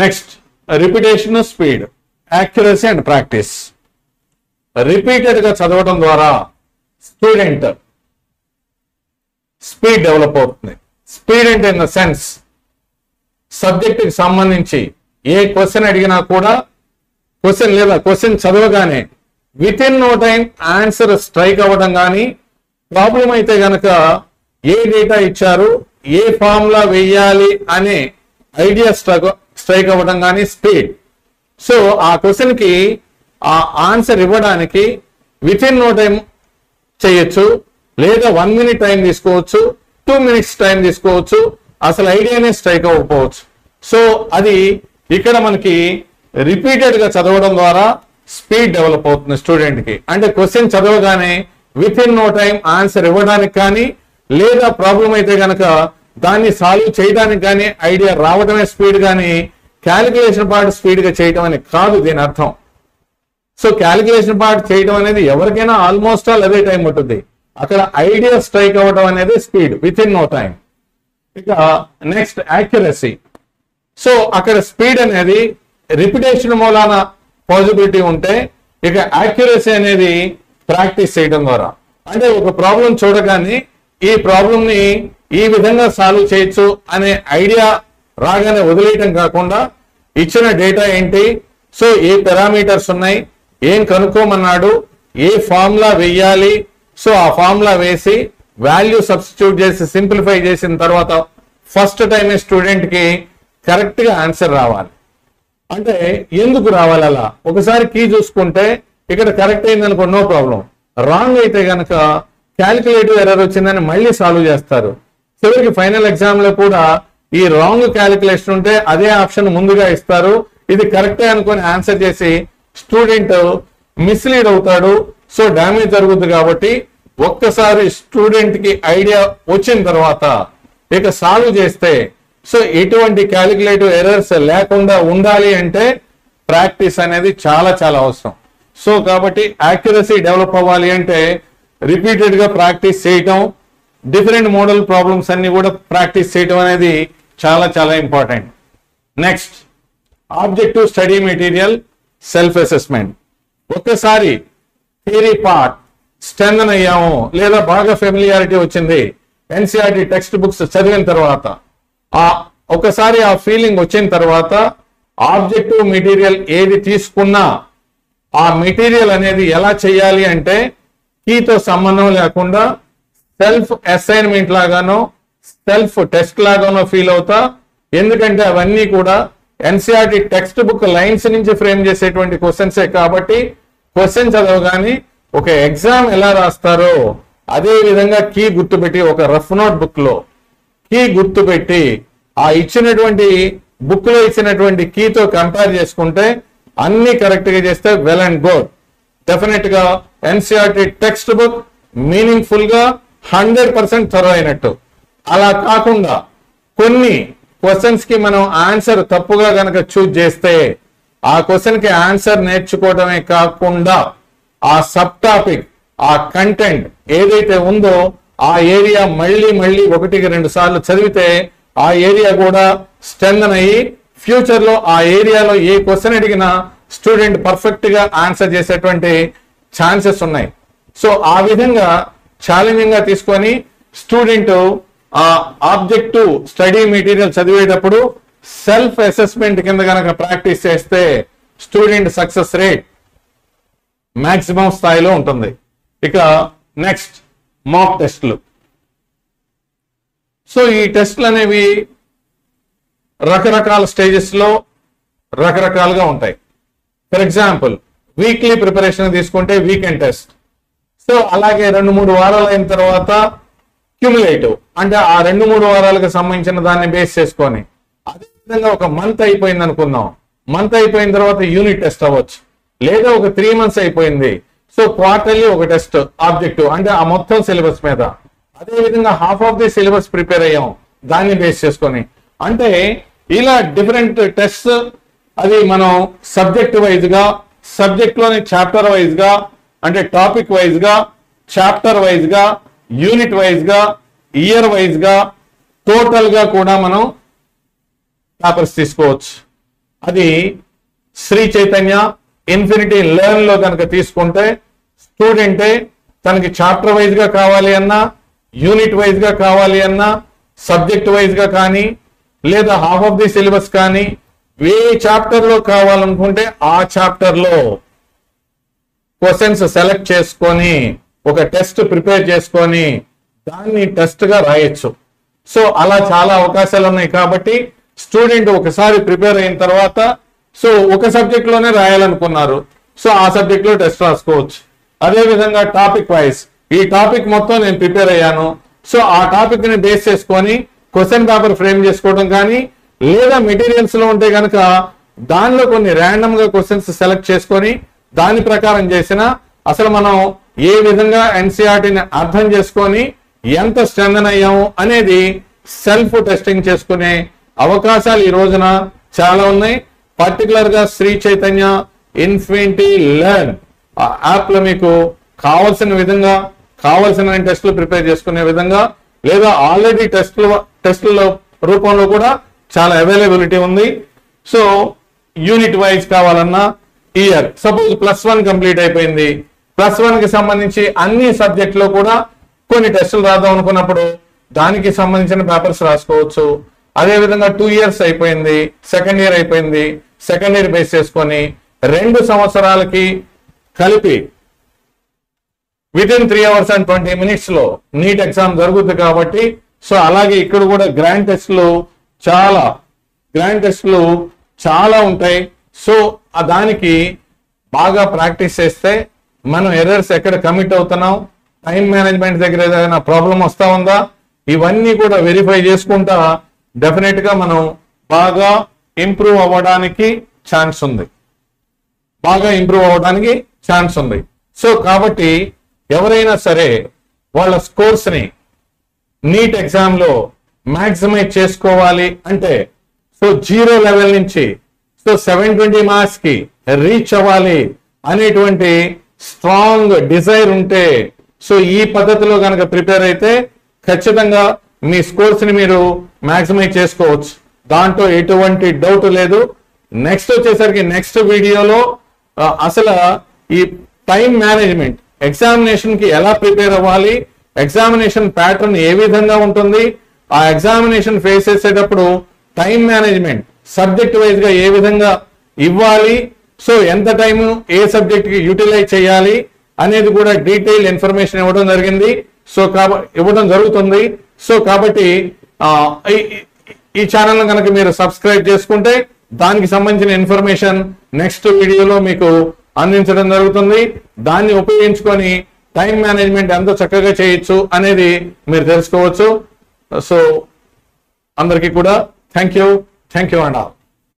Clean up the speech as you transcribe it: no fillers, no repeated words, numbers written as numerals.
Next repetition, speed, accuracy and practice. Repeated గా చదవడం ద్వారా స్టూడెంట్ స్పీడ్ డెవలప్ అవుతుంది. స్పీడ్ అంటే ఇన్ ద సెన్స్ సబ్జెక్ట్ కి సంబంధించి ఏ క్వశ్చన్ అడిగినా కూడా క్వశ్చన్ చదవగానే with in no time answer strike అవ్వడం, కానీ ప్రాబ్లం అయితే గనక ఏ డేటా ఇచ్చారు, ఏ ఫార్ములా వేయాలి అనే ఐడియా స్ట్రైక్ అవ్వడం కానీ స్పీడ్. సో ఆ క్వశ్చన్ కి ఆ ఆన్సర్ ఇవ్వడానికి విత్ ఇన్ నో టైం చేయొచ్చు, లేదా 1 minute టైం తీసుకోవచ్చు, 2 minutes టైం తీసుకోవచ్చు, అసలు ఐడియానే స్ట్రైక్ అవ్వకపోవచ్చు. సో అది ఇక్కడ మనకి రిపీటెడ్ గా చదవడం ద్వారా స్పీడ్ డెవలప్ అవుతుంది స్టూడెంట్ కి. అంటే క్వశ్చన్ చదవగానే with in no time answer ఇవ్వడానికి కానీ, లేదా ప్రాబ్లం అయితే గనక దాన్ని సాల్వ్ చేయడానికి కానీ ఐడియా రావడమే స్పీడ్, కానీ క్యాలిక్యులేషన్ పార్ట్ స్పీడ్ గా చేయడం అని కాదు దీని అర్థం. సో క్యాలిక్యులేషన్ పార్ట్ చేయడం అనేది ఎవరికైనా ఆల్మోస్ట్ ఆల్ అదే టైం ఉంటుంది. అక్కడ ఐడియా స్ట్రైక్ అవ్వడం అనేది speed, with in no time. ఇక నెక్స్ట్ యాక్యురసీ. సో అక్కడ స్పీడ్ అనేది రిపిటేషన్ మూలాన పాసిబిలిటీ ఉంటే, ఇక యాక్యురసీ అనేది ప్రాక్టీస్ చేయడం ద్వారా. అంటే ఒక ప్రాబ్లం చూడగానే ఈ ప్రాబ్లం ని ఈ విధంగా సాల్వ్ చేయొచ్చు అనే ఐడియా రాగానే వదిలేయటం కాకుండా, ఇచ్చిన డేటా ఏంటి, సో ఏ పారామీటర్స్ ఉన్నాయి, ఏం కనుక్కోమన్నాడు, ఏ ఫార్ములా వెయ్యాలి, సో ఆ ఫార్ములా వేసి వాల్యూ సబ్స్టిట్యూట్ చేసి సింప్లిఫై చేసిన తర్వాత ఫస్ట్ టైమే స్టూడెంట్ కి కరెక్ట్ గా ఆన్సర్ రావాలి. అంటే ఎందుకు రావాలి అలా? ఒకసారి కీ చూసుకుంటే ఇక్కడ కరెక్ట్ అయింది అనుకో, నో ప్రాబ్లం. రాంగ్ అయితే గనక క్యాలిక్యులేటివ్ ఎర్రర్ వచ్చిందని మళ్ళీ సాల్వ్ చేస్తారు. చివరికి ఫైనల్ ఎగ్జామ్ లో కూడా ఈ రాంగ్ క్యాలిక్యులేషన్ ఉంటే అదే ఆప్షన్ ముందుగా ఇస్తారు. ఇది కరెక్టే అనుకొని ఆన్సర్ చేసి స్టూడెంట్ మిస్లీడ్ అవుతాడు. సో డ్యామేజ్ జరుగుతుంది. కాబట్టి ఒక్కసారి స్టూడెంట్ కి ఐడియా వచ్చిన తర్వాత ఇక సాల్వ్ చేస్తే, సో ఎటువంటి క్యాలిక్యులేటివ్ ఎర్రర్స్ లేకుండా ఉండాలి అంటే ప్రాక్టీస్ అనేది చాలా చాలా అవసరం. సో కాబట్టి యాక్యురసీ డెవలప్ అవ్వాలి అంటే రిపీటెడ్ గా ప్రాక్టీస్ చేయటం, డిఫరెంట్ మోడల్ ప్రాబ్లమ్స్ అన్ని కూడా ప్రాక్టీస్ చేయటం అనేది చాలా చాలా important. Next objective study material, self assessment. ఒక్కసారి థియరీ పార్ట్ స్ట్రెంథన్ అయ్యాము, లేదా బాగా ఫెమిలియారిటీ వచ్చింది, ఎన్సీఆర్టీ టెక్స్ట్ బుక్స్ చదివిన తర్వాత ఒకసారి ఆ ఫీలింగ్ వచ్చిన తర్వాత ఆబ్జెక్టివ్ మెటీరియల్ ఏది తీసుకున్నా ఆ మెటీరియల్ అనేది ఎలా చేయాలి అంటే కీతో సంబంధం లేకుండా సెల్ఫ్ అసైన్మెంట్ లాగానో సెల్ఫ్ టెస్ట్ లాగానో ఫీల్ అవుతా. ఎందుకంటే అవన్నీ కూడా ఎన్సీఆర్టీ టెక్స్ట్ బుక్ లైన్స్ నుంచి ఫ్రేమ్ చేసేటువంటి క్వశ్చన్సే కాబట్టి క్వశ్చన్ చదవగానే ఒక ఎగ్జామ్ ఎలా రాస్తారో అదే విధంగా కీ గుర్తుపెట్టి, ఒక రఫ్ నోట్ బుక్ లో కీ గుర్తుపెట్టి ఆ ఇచ్చినటువంటి బుక్ లో ఇచ్చినటువంటి కీతో కంపేర్ చేసుకుంటే అన్ని కరెక్ట్ గా చేస్తే వెల్ అండ్ గుడ్. డెఫినెట్ గా ఎన్సీఆర్టీ టెక్స్ట్ బుక్ మీనింగ్ఫుల్ గా 100% థరో అయినట్టు. అలా కాకుండా కొన్ని క్వశ్చన్స్ కి మనం ఆన్సర్ తప్పుగా గనక చూజ్ చేస్తే ఆ క్వశ్చన్ కి ఆన్సర్ నేర్చుకోవడమే కాకుండా ఆ సబ్ టాపిక్, ఆ కంటెంట్ ఏదైతే ఉందో ఆ ఏరియా మళ్ళీ 1-2 సార్లు చదివితే ఆ ఏరియా కూడా స్ట్రెంథన్ అయ్యి ఫ్యూచర్ లో ఆ ఏరియాలో ఏ క్వశ్చన్ అడిగినా స్టూడెంట్ పర్ఫెక్ట్ గా ఆన్సర్ చేసేటువంటి ఛాన్సెస్ ఉన్నాయి. సో ఆ విధంగా ఛాలెంజింగ్ గా తీసుకొని స్టూడెంట్ ఆ ఆబ్జెక్టివ్ స్టడీ మెటీరియల్ చదివేటప్పుడు సెల్ఫ్ అసెస్మెంట్ కింద కనుక ప్రాక్టీస్ చేస్తే స్టూడెంట్ సక్సెస్ రేట్ మాక్సిమం స్థాయిలో ఉంటుంది. ఇక నెక్స్ట్ మాక్ టెస్ట్లు. సో ఈ టెస్ట్లు అనేవి రకరకాల స్టేజెస్ లో రకరకాలుగా ఉంటాయి. ఫర్ ఎగ్జాంపుల్ వీక్లీ ప్రిపరేషన్ తీసుకుంటే వీకెండ్ టెస్ట్. సో అలాగే 2-3 వారాలు అయిన తర్వాత క్యుములేటివ్, అంటే ఆ 2-3 వారాలకు సంబంధించిన దాన్ని బేస్ చేసుకొని, అదేవిధంగా ఒక మంత్ అయిపోయింది అనుకుందాం, మంత్ అయిపోయిన తర్వాత యూనిట్ టెస్ట్ అవ్వచ్చు, లేదా ఒక 3 months అయిపోయింది, సో క్వార్టర్లీ ఒక టెస్ట్ ఆబ్జెక్టివ్, అంటే ఆ మొత్తం సిలబస్ మీద. అదేవిధంగా half of the syllabus prepare అయ్యాం దాన్ని బేస్ చేసుకొని. అంటే ఇలా డిఫరెంట్ టెస్ట్, అది మనం సబ్జెక్ట్ వైజ్ గా, సబ్జెక్ట్ లోని చాప్టర్ వైజ్ గా, అంటే టాపిక్ వైజ్ గా, చాప్టర్ వైజ్ గా, యూనిట్ వైజ్ గా, ఇయర్ వైజ్ గా, టోటల్ గా కూడా మనం పేపర్స్ తీసుకోవచ్చు. అది శ్రీ చైతన్య ఇన్ఫినిటీ లెర్న్ లో కనుక తీసుకుంటే స్టూడెంటే తనకి చాప్టర్ వైజ్ గా కావాలి అన్నా, యూనిట్ వైజ్ గా కావాలి అన్నా, సబ్జెక్ట్ వైజ్ గా కానీ, లేదా హాఫ్ ఆఫ్ ది సిలబస్ కానీ, ఏ చాప్టర్ లో కావాలనుకుంటే ఆ చాప్టర్ లో క్వశ్చన్స్ సెలెక్ట్ చేసుకొని ఒక టెస్ట్ ప్రిపేర్ చేసుకొని దాన్ని టెస్ట్ గా రాయొచ్చు. సో అలా చాలా అవకాశాలు ఉన్నాయి. కాబట్టి స్టూడెంట్ ఒకసారి ప్రిపేర్ అయిన తర్వాత సో ఒక సబ్జెక్ట్ లోనే రాయాలనుకున్నారు, సో ఆ సబ్జెక్ట్ లో టెస్ట్ రాసుకోవచ్చు. అదే విధంగా టాపిక్ వైజ్ ఈ టాపిక్ మొత్తం నేను ప్రిపేర్ అయ్యాను, సో ఆ టాపిక్ ని బేస్ చేసుకొని క్వశ్చన్ పేపర్ ఫ్రేమ్ చేసుకోవడం కానీ, లేదా మెటీరియల్స్ లో ఉంటే కనుక దానిలో కొన్ని ర్యాండమ్ గా క్వశ్చన్స్ సెలెక్ట్ చేసుకొని దాని ప్రకారం చేసిన అసలు మనం ఏ విధంగా ఎన్సీఆర్టీని అర్థం చేసుకొని ఎంత స్ట్రెంథన్ అయ్యాము అనేది సెల్ఫ్ టెస్టింగ్ చేసుకునే అవకాశాలు ఈ రోజున చాలా ఉన్నాయి. పర్టికులర్ గా శ్రీ చైతన్య ఇన్ఫినిటీ లెర్న్ ఆ యాప్ లో మీకు కావాల్సిన విధంగా కావాల్సిన టెస్టులు ప్రిపేర్ చేసుకునే విధంగా, లేదా ఆల్రెడీ టెస్టుల రూపంలో కూడా చాలా అవైలబిలిటీ ఉంది. సో యూనిట్ వైజ్ కావాలన్నా ఇయర్ సపోజ్ +1 కంప్లీట్ అయిపోయింది, +1 కి సంబంధించి అన్ని సబ్జెక్ట్ లో కూడా కొన్ని టెస్టులు రాద్దాం అనుకున్నప్పుడు దానికి సంబంధించిన పేపర్స్ రాసుకోవచ్చు. అదే విధంగా 2 years అయిపోయింది, సెకండ్ ఇయర్ అయిపోయింది, సెకండ్ ఇయర్ బేస్ చేసుకొని 2 సంవత్సరాలకి కలిపి వితిన్ 3 hours and 20 minutes లో నీట్ ఎగ్జామ్ జరుగుతుంది. కాబట్టి సో అలాగే ఇక్కడ కూడా గ్రాండ్ టెస్టులు చాలా ఉంటాయి. సో దానికి బాగా ప్రాక్టీస్ చేస్తే మనం ఎర్రర్స్ ఎక్కడ కమిట్ అవుతున్నాం, టైం మేనేజ్మెంట్ దగ్గర ఏదైనా ప్రాబ్లం వస్తా ఉందా, ఇవన్నీ కూడా వెరిఫై చేసుకుంటా డెఫినెట్ గా మనం బాగా ఇంప్రూవ్ అవ్వడానికి ఛాన్స్ ఉంది. సో కాబట్టి ఎవరైనా సరే వాళ్ళ స్కోర్స్ ని నీట్ ఎగ్జామ్ లో మాక్సిమైజ్ చేసుకోవాలి అంటే సో 0 లెవెల్ నుంచి సో 720 మార్క్స్ కి రీచ్ అవ్వాలి అనేటువంటి స్ట్రాంగ్ డిజైర్ ఉంటే సో ఈ పద్ధతిలో కనుక ప్రిపేర్ అయితే ఖచ్చితంగా మీ స్కోర్స్ ని మీరు మాక్సిమైజ్ చేసుకోవచ్చు. దాంట్లో ఎటువంటి డౌట్ లేదు. నెక్స్ట్ వచ్చేసరికి నెక్స్ట్ వీడియోలో అసలు ఈ టైం మేనేజ్మెంట్ ఎగ్జామినేషన్ కి ఎలా ప్రిపేర్ అవ్వాలి, ఎగ్జామినేషన్ ప్యాటర్న్ ఏ విధంగా ఉంటుంది, ఆ ఎగ్జామినేషన్ ఫేస్ చేసేటప్పుడు టైం మేనేజ్మెంట్ సబ్జెక్ట్ వైజ్ గా ఏ విధంగా ఇవ్వాలి, సో ఎంత టైం ఏ సబ్జెక్ట్ కి యూటిలైజ్ చేయాలి అనేది కూడా డీటెయిల్ ఇన్ఫర్మేషన్ ఇవ్వడం జరుగుతుంది. సో కాబట్టి ఈ ఛానల్ కనుక మీరు సబ్స్క్రైబ్ చేసుకుంటే దానికి సంబంధించిన ఇన్ఫర్మేషన్ నెక్స్ట్ వీడియోలో మీకు అందించడం జరుగుతుంది. దాన్ని ఉపయోగించుకొని టైం మేనేజ్మెంట్ ఎంత చక్కగా చేయొచ్చు అనేది మీరు తెలుసుకోవచ్చు. సో అందరికీ కూడా థ్యాంక్ యూ అండ్ ఆల్.